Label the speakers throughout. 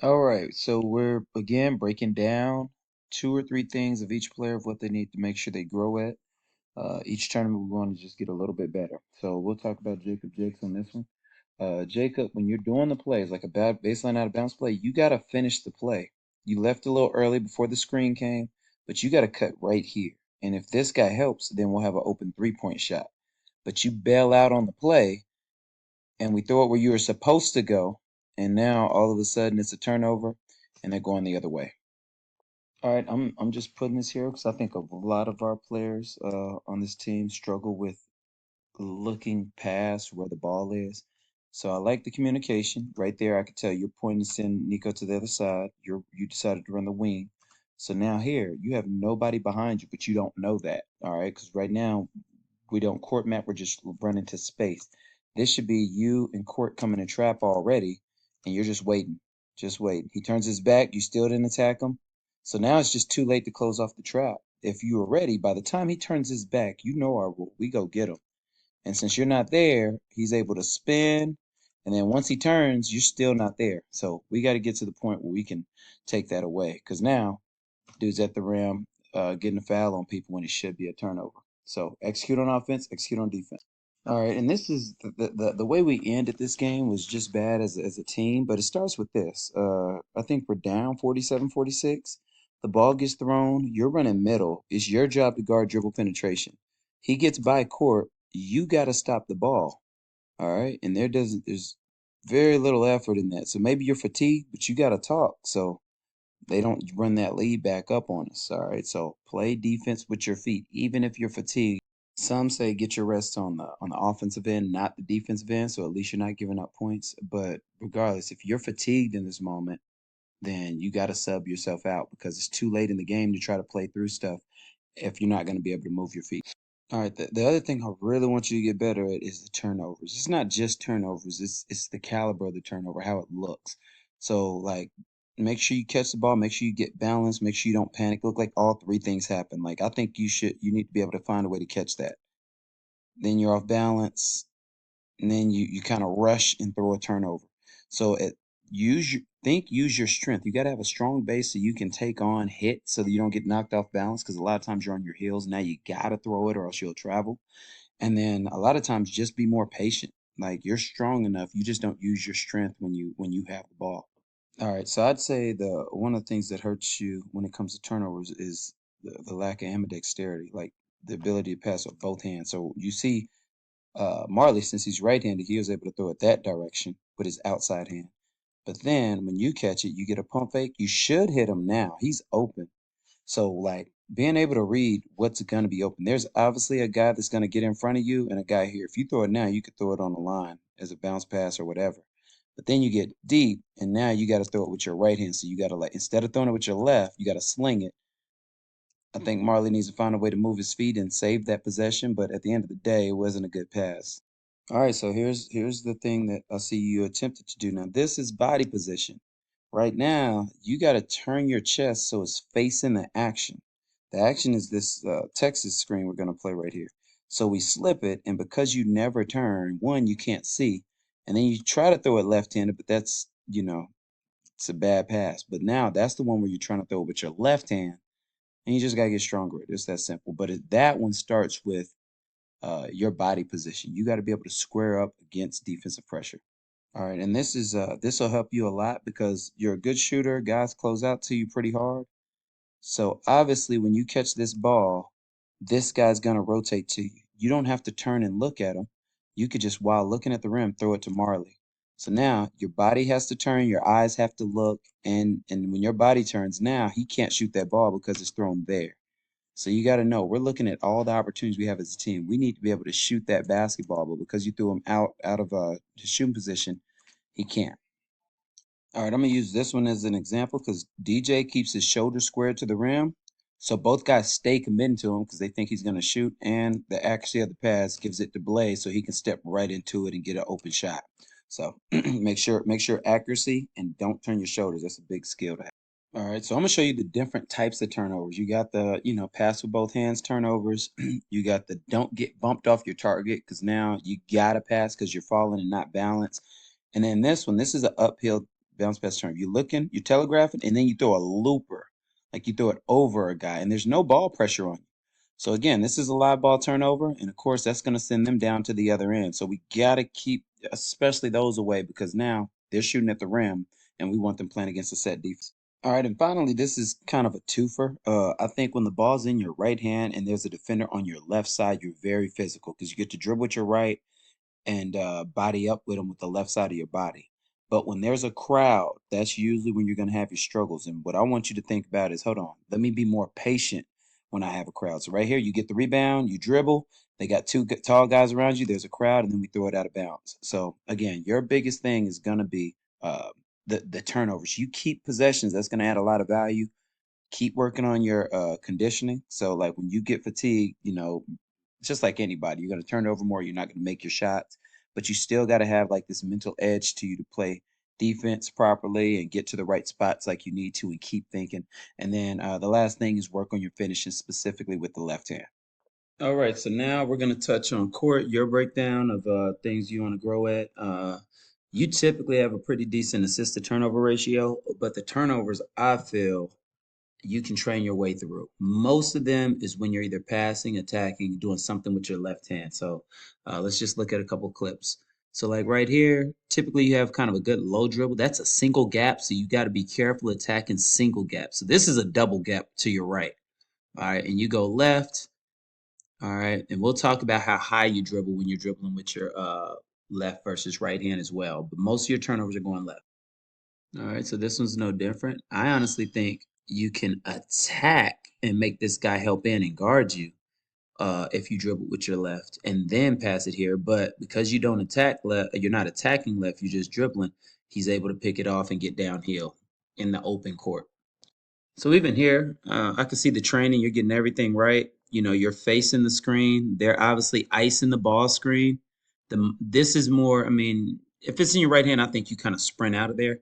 Speaker 1: All right, so we're again breaking down two or three things of each player of what they need to make sure they grow at. Each tournament we want to just get a little bit better. So we'll talk about Jacob Jakes on this one. Jacob, when you're doing the plays, like a bad baseline out of bounds play, you got to finish the play. You left a little early before the screen came, but you got to cut right here. And if this guy helps, then we'll have an open 3-point shot. But you bail out on the play, and we throw it where you were supposed to go, and now all of a sudden it's a turnover, and they're going the other way. All right, I'm just putting this here because I think a lot of our players on this team struggle with looking past where the ball is. So I like the communication right there. I could tell you're pointing to send Nico to the other side. You decided to run the wing. So now here you have nobody behind you, but you don't know that. All right, because right now we don't court map. We're just running to space. This should be you and Court coming in trap already, and you're just waiting, just waiting. He turns his back. You still didn't attack him. So now it's just too late to close off the trap. If you were ready, by the time he turns his back, you know our rule. We go get him. And since you're not there, he's able to spin. And then once he turns, you're still not there. So we got to get to the point where we can take that away. Because now, dude's at the rim getting a foul on people when it should be a turnover. So execute on offense, execute on defense. All right, and this is the way we ended this game was just bad as a team, but it starts with this. I think we're down 47-46. The ball gets thrown, you're running middle. It's your job to guard dribble penetration. He gets by court, you got to stop the ball. All right, and there's very little effort in that. So maybe you're fatigued, but you got to talk. So they don't run that lead back up on us. All right, so play defense with your feet, even if you're fatigued. Some say get your rest on the offensive end, not the defensive end, so at least you're not giving up points. But regardless, if you're fatigued in this moment, then you got to sub yourself out because it's too late in the game to try to play through stuff if you're not going to be able to move your feet. All right, the other thing I really want you to get better at is the turnovers. It's not just turnovers, it's the caliber of the turnover, how it looks. So like make sure you catch the ball, make sure you get balanced, make sure you don't panic. Look like all three things happen. Like I think you need to be able to find a way to catch that. Then you're off balance, and then you kind of rush and throw a turnover. So use your strength. You got to have a strong base so you can take on hit so that you don't get knocked off balance because a lot of times you're on your heels. Now you got to throw it or else you'll travel. And then a lot of times just be more patient. Like you're strong enough, you just don't use your strength when you have the ball. All right, so I'd say the one of the things that hurts you when it comes to turnovers is the lack of ambidexterity, like the ability to pass with both hands. So you see Marley, since he's right-handed, he was able to throw it that direction with his outside hand. But then when you catch it, you get a pump fake. You should hit him now. He's open. So like being able to read what's going to be open. There's obviously a guy that's going to get in front of you and a guy here. If you throw it now, you could throw it on the line as a bounce pass or whatever. But then you get deep and now you got to throw it with your right hand. So you got to like instead of throwing it with your left, you got to sling it. I think Marley needs to find a way to move his feet and save that possession, but at the end of the day, it wasn't a good pass. All right, so here's the thing that I see you attempted to do. Now, this is body position. Right now, you got to turn your chest so it's facing the action. The action is this Texas screen we're going to play right here. So we slip it, and because you never turn, one, you can't see, and then you try to throw it left-handed, but it's a bad pass. But now that's the one where you're trying to throw it with your left hand, and you just got to get stronger. It's that simple. But that one starts with your body position. You got to be able to square up against defensive pressure. All right, and this will help you a lot because you're a good shooter. Guys close out to you pretty hard. So obviously, when you catch this ball, this guy's gonna rotate to you. You don't have to turn and look at him. You could just, while looking at the rim, throw it to Marley. So now your body has to turn, your eyes have to look, and when your body turns, now he can't shoot that ball because it's thrown there. So you got to know we're looking at all the opportunities we have as a team. We need to be able to shoot that basketball, but because you threw him out of his shooting position, he can't. All right, I'm gonna use this one as an example because DJ keeps his shoulder squared to the rim, so both guys stay committed to him because they think he's gonna shoot, and the accuracy of the pass gives it to Blaze so he can step right into it and get an open shot. So make sure accuracy and don't turn your shoulders. That's a big skill to have. All right, so I'm gonna show you the different types of turnovers. You got the, pass with both hands turnovers. You got the don't get bumped off your target because now you gotta pass because you're falling and not balanced. And then this one, this is an uphill bounce pass turnover. You're looking, you telegraph it, and then you throw a looper, like you throw it over a guy, and there's no ball pressure on you. So again, this is a live ball turnover, and of course that's going to send them down to the other end. So we got to keep, especially those away, because now they're shooting at the rim, and we want them playing against a set defense. All right, and finally, this is kind of a twofer. I think when the ball's in your right hand and there's a defender on your left side, you're very physical because you get to dribble with your right and body up with them with the left side of your body. But when there's a crowd, that's usually when you're going to have your struggles. And what I want you to think about is, hold on, let me be more patient when I have a crowd. So right here, you get the rebound, you dribble. They got two tall guys around you. There's a crowd, and then we throw it out of bounds. So again, your biggest thing is going to be the turnovers. You keep possessions. That's going to add a lot of value. Keep working on your conditioning. So like when you get fatigued, just like anybody, you're going to turn over more. You're not going to make your shots, but you still got to have like this mental edge to you to play defense properly and get to the right spots like you need to and keep thinking. And then the last thing is work on your finishing specifically with the left hand. All right, so now we're going to touch on Kort, your breakdown of things you want to grow at. You typically have a pretty decent assist to turnover ratio, but the turnovers I feel you can train your way through. Most of them is when you're either passing, attacking, doing something with your left hand. So let's just look at a couple clips. So like right here, typically you have kind of a good low dribble. That's a single gap, so you got to be careful attacking single gap. So this is a double gap to your right. All right, and you go left. All right, and we'll talk about how high you dribble when you're dribbling with your left versus right hand as well. But most of your turnovers are going left. All right, so this one's no different. I honestly think you can attack and make this guy help in and guard you if you dribble with your left and then pass it here. But because you don't attack left, you're not attacking left, you're just dribbling, he's able to pick it off and get downhill in the open court. So even here, I can see the training. You're getting everything right. You're facing the screen. They're obviously icing the ball screen. This is more. I mean, if it's in your right hand, I think you kind of sprint out of there.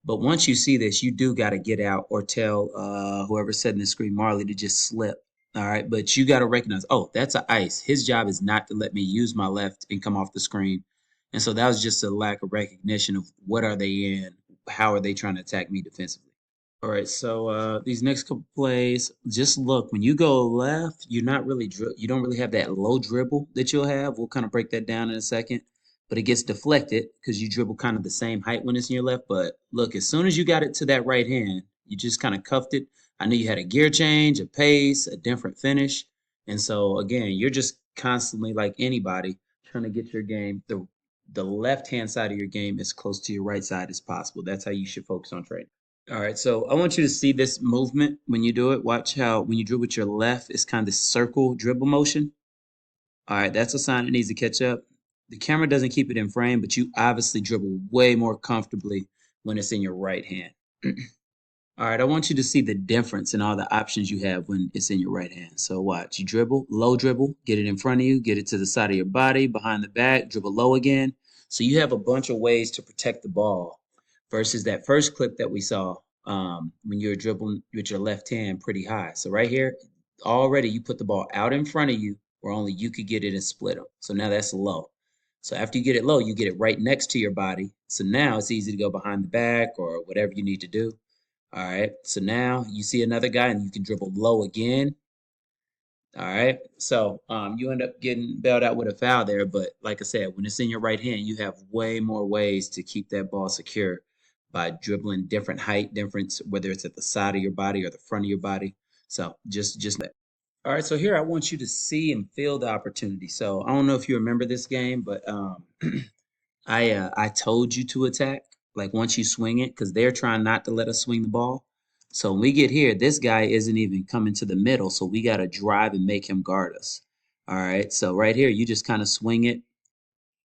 Speaker 1: But once you see this, you do got to get out or tell whoever's setting the screen, Marley, to just slip. All right, but you got to recognize, oh, that's an ice. His job is not to let me use my left and come off the screen. And so that was just a lack of recognition of what are they in, how are they trying to attack me defensively. All right, so these next couple plays, just look. When you go left, you're not really you don't really have that low dribble that you'll have. We'll kind of break that down in a second, but it gets deflected because you dribble kind of the same height when it's in your left. But look, as soon as you got it to that right hand, you just kind of cuffed it. I knew you had a gear change, a pace, a different finish, and so again, you're just constantly like anybody trying to get your game the left hand side of your game as close to your right side as possible. That's how you should focus on training. All right, so I want you to see this movement when you do it. Watch how when you dribble with your left, it's kind of this circle dribble motion. All right, that's a sign it needs to catch up. The camera doesn't keep it in frame, but you obviously dribble way more comfortably when it's in your right hand. All right, I want you to see the difference in all the options you have when it's in your right hand. So watch, you dribble, low dribble, get it in front of you, get it to the side of your body, behind the back, dribble low again. So you have a bunch of ways to protect the ball versus that first clip that we saw when you're dribbling with your left hand pretty high. So right here, already you put the ball out in front of you where only you could get it and split them. So now that's low. So after you get it low, you get it right next to your body. So now it's easy to go behind the back or whatever you need to do. All right. So now you see another guy and you can dribble low again. All right. So you end up getting bailed out with a foul there. But like I said, when it's in your right hand, you have way more ways to keep that ball secure by dribbling different height difference, whether it's at the side of your body or the front of your body. So just that. All right. So here I want you to see and feel the opportunity. So I don't know if you remember this game, but I told you to attack like once you swing it because they're trying not to let us swing the ball. So when we get here, this guy isn't even coming to the middle, so we got to drive and make him guard us. All right, so right here, you just kind of swing it,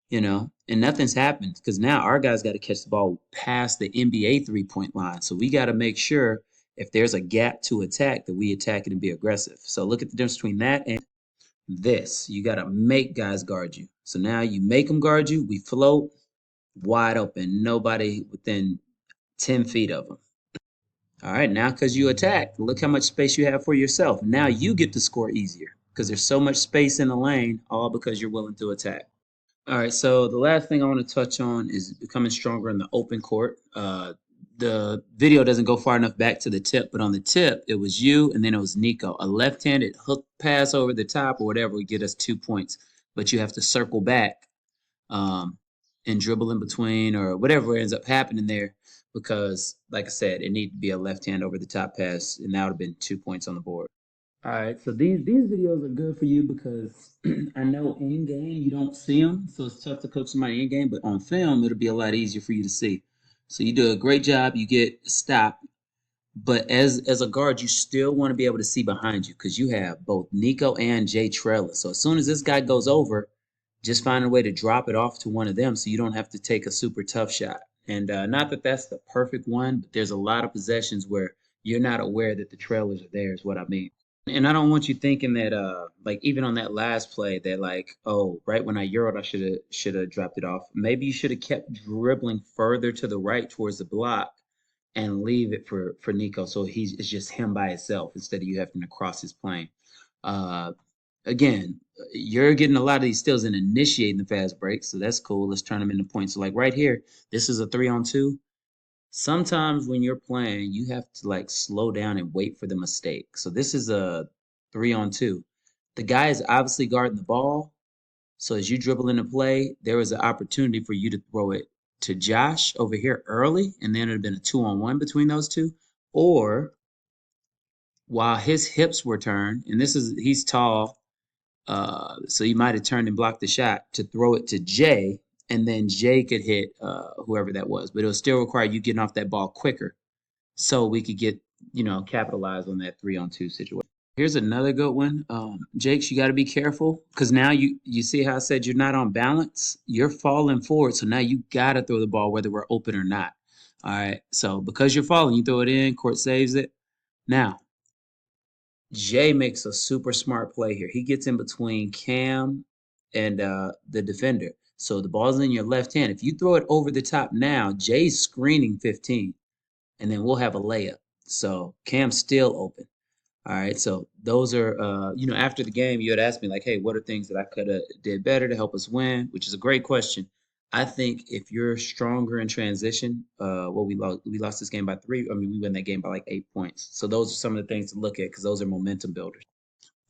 Speaker 1: and nothing's happened because now our guys got to catch the ball past the NBA 3-point line. So we got to make sure if there's a gap to attack that we attack it and be aggressive. So look at the difference between that and this. You got to make guys guard you. So now you make them guard you. We float wide open, nobody within 10 feet of them. All right, now because you attack, look how much space you have for yourself. Now you get to score easier because there's so much space in the lane, all because you're willing to attack. All right, so the last thing I want to touch on is becoming stronger in the open court.
Speaker 2: the video doesn't go far enough back to the tip, but on the tip, it was you and then it was Nico. A left-handed hook pass over the top or whatever would get us 2 points, but you have to circle back um, and dribble in between or whatever ends up happening there because, like I said, it needed to be a left hand over the top pass, and that would have been 2 points on the board. All right, so these videos are good for you because I know in game you don't see them, so it's tough to coach somebody in game. But on film, it'll be a lot easier for you to see. So you do a great job. You get a stop, but as a guard, you still want to be able to see behind you because you have both Nico and Jay trailing. So as soon as this guy goes over, just find a way to drop it off to one of them so you don't have to take a super tough shot. And not that that's the perfect one, but there's a lot of possessions where you're not aware that the trailers are there. Is what I mean. And I don't want you thinking that like even on that last play that like, oh, right when I euroed I should have dropped it off. Maybe you should have kept dribbling further to the right towards the block and leave it for Nico so it's just him by himself instead of you having to cross his plane. Uh Again, you're getting a lot of these steals and initiating the fast break, so that's cool. Let's turn them into points. So like right here, this is a 3-on-2. Sometimes when you're playing, you have to like slow down and wait for the mistake. So this is a 3-on-2. The guy is obviously guarding the ball. So as you dribble into play, there was an opportunity for you to throw it to Josh over here early, and then it'd have been a 2-on-1 between those two. Or while his hips were turned, and he's tall, so he might have turned and blocked the shot to throw it to Jay, and then Jay could hit whoever that was. But it'll still require you getting off that ball quicker so we could get, capitalize on that 3-on-2 situation. Here's another good one. Jakes, you got to be careful because now you see how I said you're not on balance. You're falling forward, so now you got to throw the ball whether we're open or not. All right. So because you're falling, you throw it in. Kort saves it. Now Jay makes a super smart play here. He gets in between Cam and the defender. So the ball's in your left hand. If you throw it over the top now, Jay's screening 15, and then we'll have a layup. So Cam's still open. All right. So those are, after the game, you had asked me like, hey, what are things that I could have did better to help us win? Which is a great question. I think if you're stronger in transition, we lost this game by 3. I mean, we win that game by like 8 points. So those are some of the things to look at because those are momentum builders.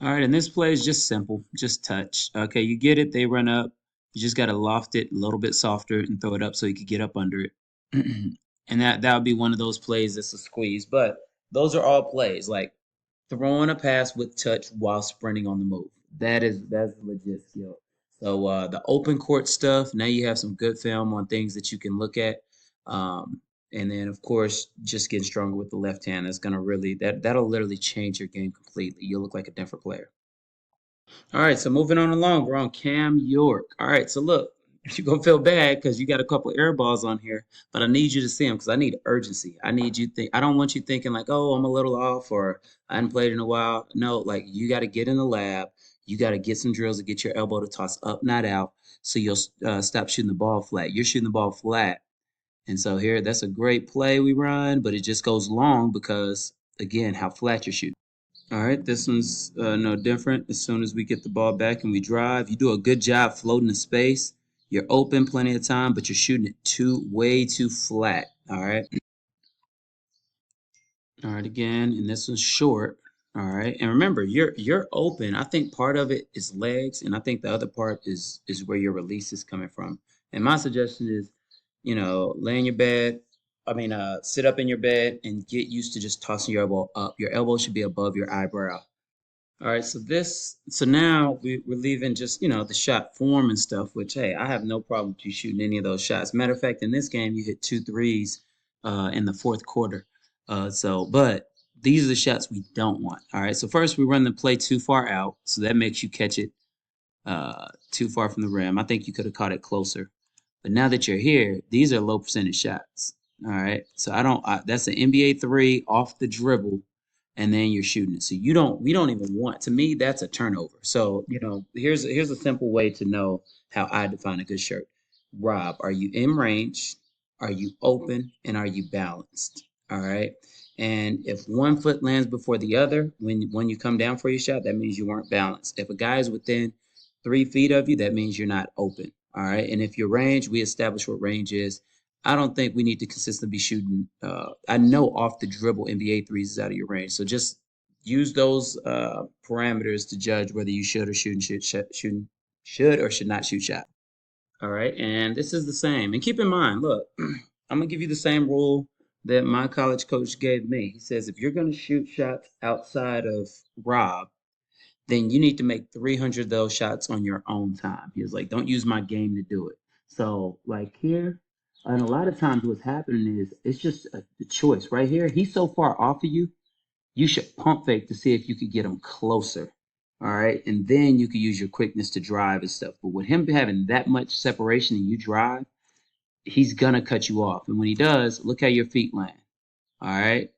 Speaker 2: All right, and this play is just simple, just touch. Okay, you get it, they run up. You just got to loft it a little bit softer and throw it up so you could get up under it. And that would be one of those plays that's a squeeze. But those are all plays like throwing a pass with touch while sprinting on the move. That's legit skill. So the open court stuff. Now you have some good film on things that you can look at. And then of course just getting stronger with the left hand is gonna really that'll literally change your game completely. You'll look like a different player. All right, so moving on along, we're on Cam York. All right, so look, you're gonna feel bad because you got a couple air balls on here, but I need you to see them because I need urgency. I need you think. I don't want you thinking like, oh, I'm a little off or I hadn't played in a while. No, like you got to get in the lab. You got to get some drills to get your elbow to toss up, not out, so you'll stop shooting the ball flat. You're shooting the ball flat, and so here, that's a great play we run, but it just goes long because again, how flat you're shooting. All right, this one's no different. As soon as we get the ball back and we drive, you do a good job floating the space. You're open plenty of time, but you're shooting it way too flat. All right. All right, again, and this one's short. All right, and remember, you're open. I think part of it is legs, and I think the other part is where your release is coming from. And my suggestion is, lay in your bed. I mean, sit up in your bed and get used to just tossing your elbow up. Your elbow should be above your eyebrow. All right, so now we're leaving just, the shot form and stuff, which, hey, I have no problem with you shooting any of those shots. Matter of fact, in this game, you hit 2 threes in the fourth quarter. But these are the shots we don't want. All right, so first we run the play too far out, so that makes you catch it too far from the rim. I think you could have caught it closer. But now that you're here, these are low percentage shots. All right, so that's an NBA 3 off the dribble and then you're shooting it. So we don't even want. To me, that's a turnover. So here's a simple way to know how I define a good shirt. Rob, are you in range? Are you open? And are you balanced? All right. And if one foot lands before the other, when you come down for your shot, that means you weren't balanced. If a guy is within 3 feet of you, that means you're not open. All right. And if your range, we establish what range is. I don't think we need to consistently be shooting. I know off the dribble NBA threes is out of your range, so just use those parameters to judge whether you should or shouldn't should or should not shoot shot. All right, and this is the same. And keep in mind, look, I'm gonna give you the same rule that my college coach gave me. He says if you're gonna shoot shots outside of Rob, then you need to make 300 of those shots on your own time. He was like, don't use my game to do it. So, like here, and a lot of times what's happening is it's just a choice right here. He's so far off of you, you should pump fake to see if you could get him closer. All right. And then you could use your quickness to drive and stuff. But with him having that much separation and you drive, he's going to cut you off. And when he does, look how your feet land. All right.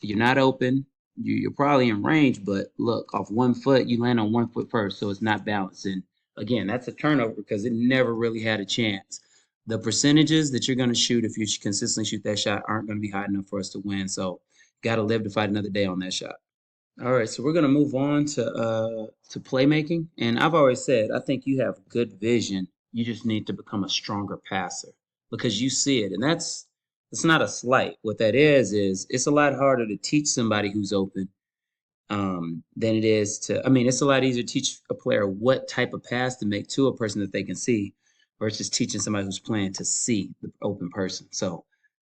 Speaker 2: You're not open. You're probably in range, but look, off 1 foot, you land on 1 foot first, so it's not balanced. And again, that's a turnover because it never really had a chance. The percentages that you're going to shoot if you consistently shoot that shot aren't going to be high enough for us to win. So, got to live to fight another day on that shot. All right, so we're going to move on to playmaking, and I've always said I think you have good vision. You just need to become a stronger passer because you see it, and that's it's not a slight. What that is it's a lot harder to teach somebody who's open than it is to. I mean, it's a lot easier to teach a player what type of pass to make to a person that they can see, versus teaching somebody who's playing to see the open person. So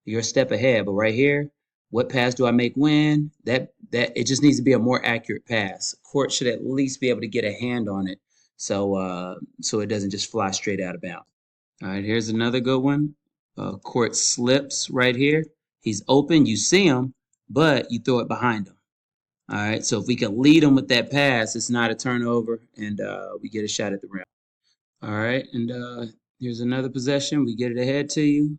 Speaker 2: you're a step ahead, but right here, what pass do I make when? That it just needs to be a more accurate pass. Court should at least be able to get a hand on it, so it doesn't just fly straight out of bounds. All right, here's another good one. Court slips right here. He's open. You see him, but you throw it behind him. All right. So if we can lead him with that pass, it's not a turnover, and we get a shot at the rim. All right. And here's another possession. We get it ahead to you.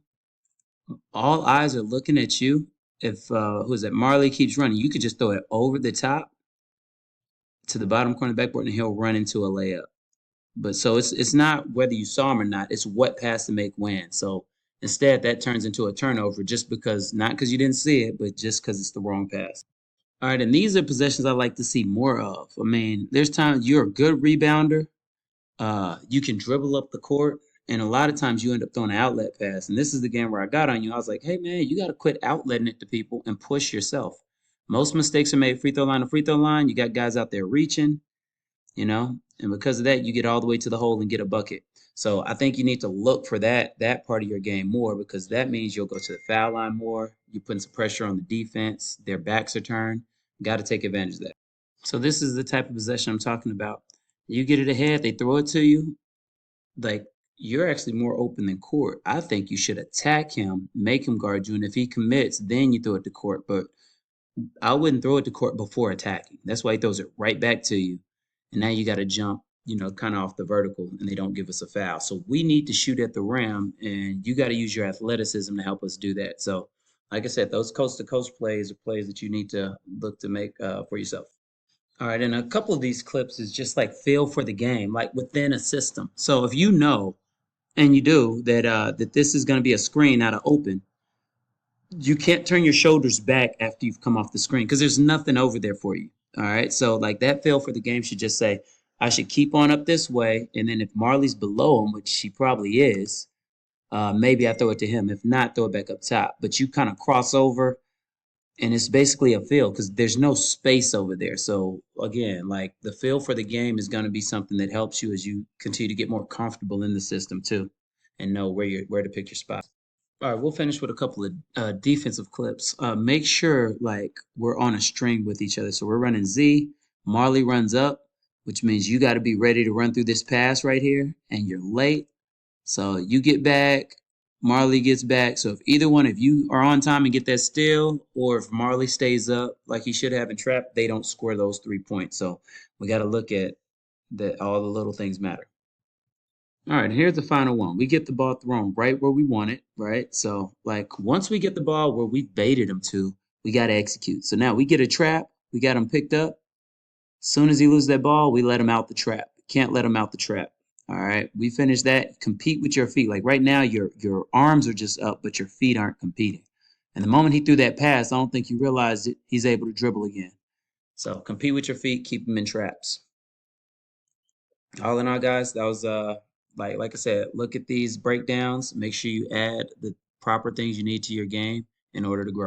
Speaker 2: All eyes are looking at you. If who is that? Marley keeps running, you could just throw it over the top to the bottom corner backboard, and he'll run into a layup. But so it's not whether you saw him or not. It's what pass to make when. So instead, that turns into a turnover just because not because you didn't see it, but just because it's the wrong pass. All right, and these are possessions I like to see more of. I mean, there's times you're a good rebounder. You can dribble up the court, and a lot of times you end up throwing an outlet pass. And this is the game where I got on you. I was like, hey man, you got to quit outletting it to people and push yourself. Most mistakes are made free throw line to free throw line. You got guys out there reaching, and because of that, you get all the way to the hole and get a bucket. So I think you need to look for that part of your game more because that means you'll go to the foul line more. You're putting some pressure on the defense. Their backs are turned. Got to take advantage of that. So this is the type of possession I'm talking about. You get it ahead, they throw it to you. Like you're actually more open than Court. I think you should attack him, make him guard you, and if he commits, then you throw it to Court. But I wouldn't throw it to Court before attacking. That's why he throws it right back to you. And now you got to jump, kind of off the vertical, and they don't give us a foul. So we need to shoot at the rim, and you got to use your athleticism to help us do that. So, like I said, those coast to coast plays are plays that you need to look to make for yourself. All right, and a couple of these clips is just like feel for the game, like within a system. So if you know, and you do, that this is going to be a screen, not an open, you can't turn your shoulders back after you've come off the screen because there's nothing over there for you. All right. So like that feel for the game should just say, I should keep on up this way. And then if Marley's below him, which she probably is, maybe I throw it to him. If not, throw it back up top. But you kind of cross over and it's basically a feel because there's no space over there. So again, like the feel for the game is going to be something that helps you as you continue to get more comfortable in the system too and know where to pick your spot. All right, we'll finish with a couple of defensive clips. Make sure like we're on a string with each other. So we're running Z. Marley runs up, which means you got to be ready to run through this pass right here, and you're late. So you get back, Marley gets back. So if you are on time and get that steal, or if Marley stays up like he should have in trap, they don't score those 3 points. So we got to look at that. All the little things matter. All right, here's the final one. We get the ball thrown right where we want it, right? So, like, once we get the ball where we baited him to, we got to execute. So now we get a trap, we got him picked up. Soon as he loses that ball, we let him out the trap. Can't let him out the trap. All right, we finish that. Compete with your feet. Like right now, your arms are just up, but your feet aren't competing. And the moment he threw that pass, I don't think you realized it. He's able to dribble again. So compete with your feet, keep him in traps. All in all, guys, that was like I said, look at these breakdowns. Make sure you add proper things you need to your game in order to grow.